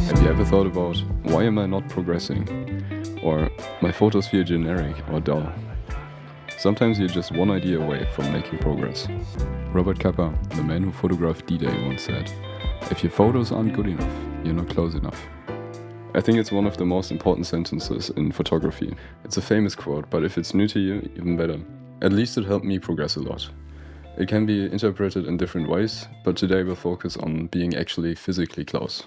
Have you ever thought about, why am I not progressing? Or, my photos feel generic or dull? Sometimes you're just one idea away from making progress. Robert Capa, the man who photographed D-Day, once said, "If your photos aren't good enough, you're not close enough." I think it's one of the most important sentences in photography. It's a famous quote, but if it's new to you, even better. At least it helped me progress a lot. It can be interpreted in different ways, but today we'll focus on being actually physically close.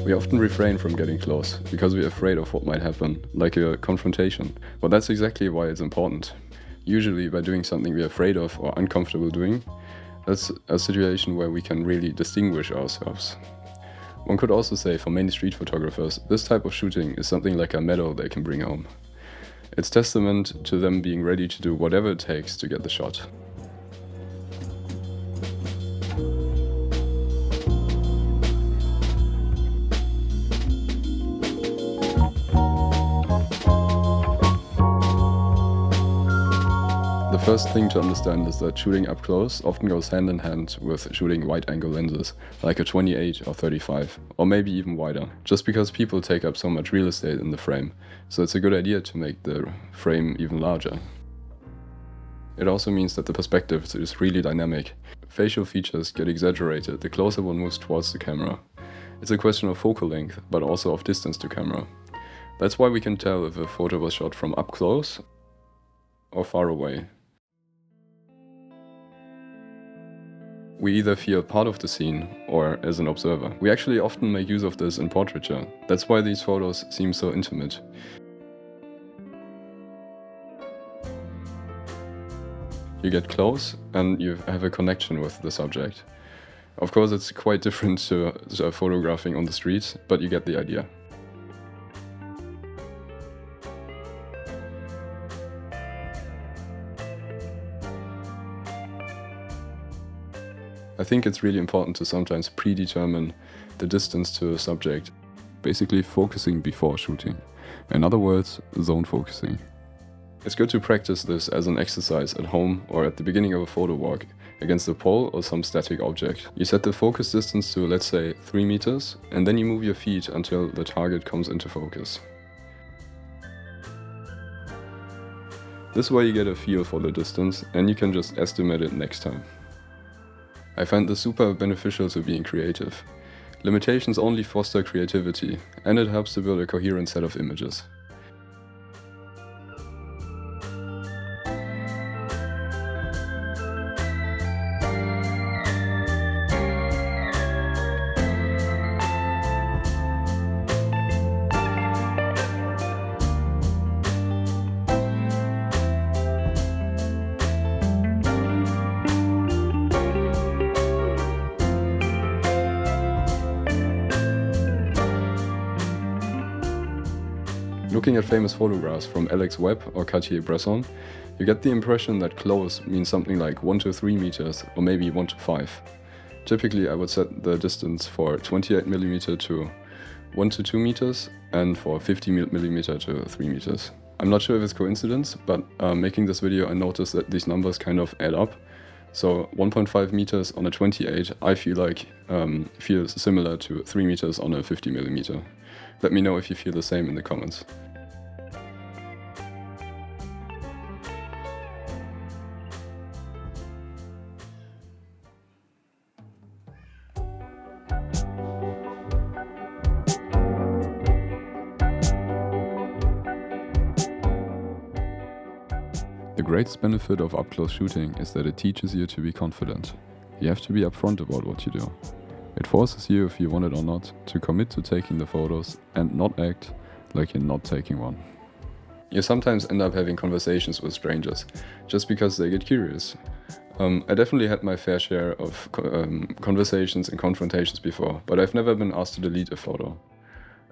We often refrain from getting close because we're afraid of what might happen, like a confrontation. But that's exactly why it's important. Usually by doing something we're afraid of or uncomfortable doing, that's a situation where we can really distinguish ourselves. One could also say for many street photographers, this type of shooting is something like a medal they can bring home. It's testament to them being ready to do whatever it takes to get the shot. The first thing to understand is that shooting up close often goes hand in hand with shooting wide-angle lenses, like a 28 or 35, or maybe even wider, just because people take up so much real estate in the frame, so it's a good idea to make the frame even larger. It also means that the perspective is really dynamic. Facial features get exaggerated the closer one moves towards the camera. It's a question of focal length, but also of distance to camera. That's why we can tell if a photo was shot from up close or far away. We either feel part of the scene or as an observer. We actually often make use of this in portraiture. That's why these photos seem so intimate. You get close and you have a connection with the subject. Of course, it's quite different to photographing on the street, but you get the idea. I think it's really important to sometimes predetermine the distance to a subject, basically focusing before shooting. In other words, zone focusing. It's good to practice this as an exercise at home or at the beginning of a photo walk against a pole or some static object. You set the focus distance to, let's say, 3 meters, and then you move your feet until the target comes into focus. This way you get a feel for the distance and you can just estimate it next time. I find this super beneficial to being creative. Limitations only foster creativity, and it helps to build a coherent set of images. Looking at famous photographs from Alex Webb or Cartier-Bresson, you get the impression that close means something like 1 to 3 meters or maybe 1 to 5. Typically I would set the distance for 28mm to 1 to 2 meters and for 50mm to 3 meters. I'm not sure if it's coincidence, but making this video I noticed that these numbers kind of add up. So 1.5 meters on a 28, I feel like feels similar to 3 meters on a 50 millimeter. Let me know if you feel the same in the comments. The greatest benefit of up-close shooting is that it teaches you to be confident. You have to be upfront about what you do. It forces you, if you want it or not, to commit to taking the photos and not act like you're not taking one. You sometimes end up having conversations with strangers, just because they get curious. I definitely had my fair share of conversations and confrontations before, but I've never been asked to delete a photo.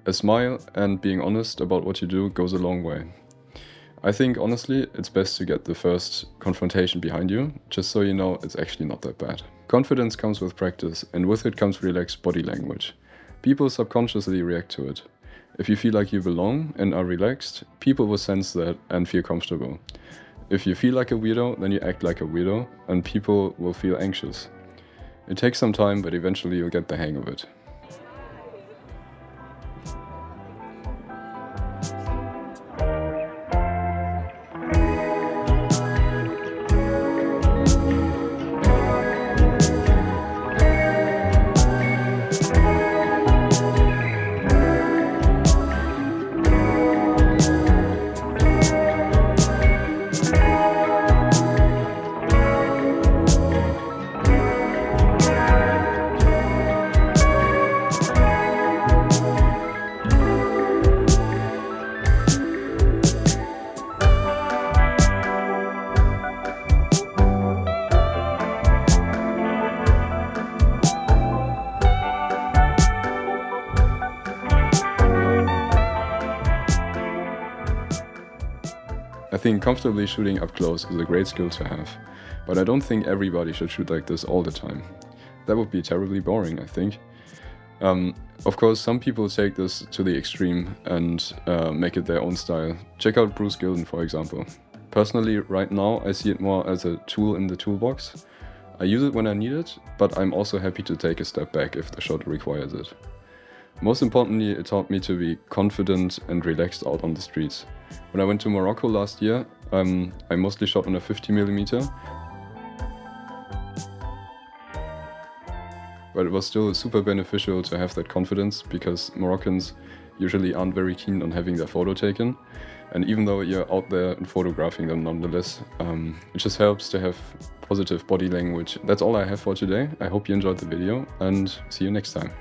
A smile and being honest about what you do goes a long way. I think, honestly, it's best to get the first confrontation behind you, just so you know it's actually not that bad. Confidence comes with practice, and with it comes relaxed body language. People subconsciously react to it. If you feel like you belong and are relaxed, people will sense that and feel comfortable. If you feel like a weirdo, then you act like a weirdo, and people will feel anxious. It takes some time, but eventually you'll get the hang of it. I think comfortably shooting up close is a great skill to have, but I don't think everybody should shoot like this all the time. That would be terribly boring, I think. Of course, some people take this to the extreme and make it their own style. Check out Bruce Gilden, for example. Personally, right now, I see it more as a tool in the toolbox. I use it when I need it, but I'm also happy to take a step back if the shot requires it. Most importantly, it taught me to be confident and relaxed out on the streets. When I went to Morocco last year, I mostly shot on a 50mm, but it was still super beneficial to have that confidence because Moroccans usually aren't very keen on having their photo taken. And even though you're out there and photographing them nonetheless, it just helps to have positive body language. That's all I have for today. I hope you enjoyed the video and see you next time.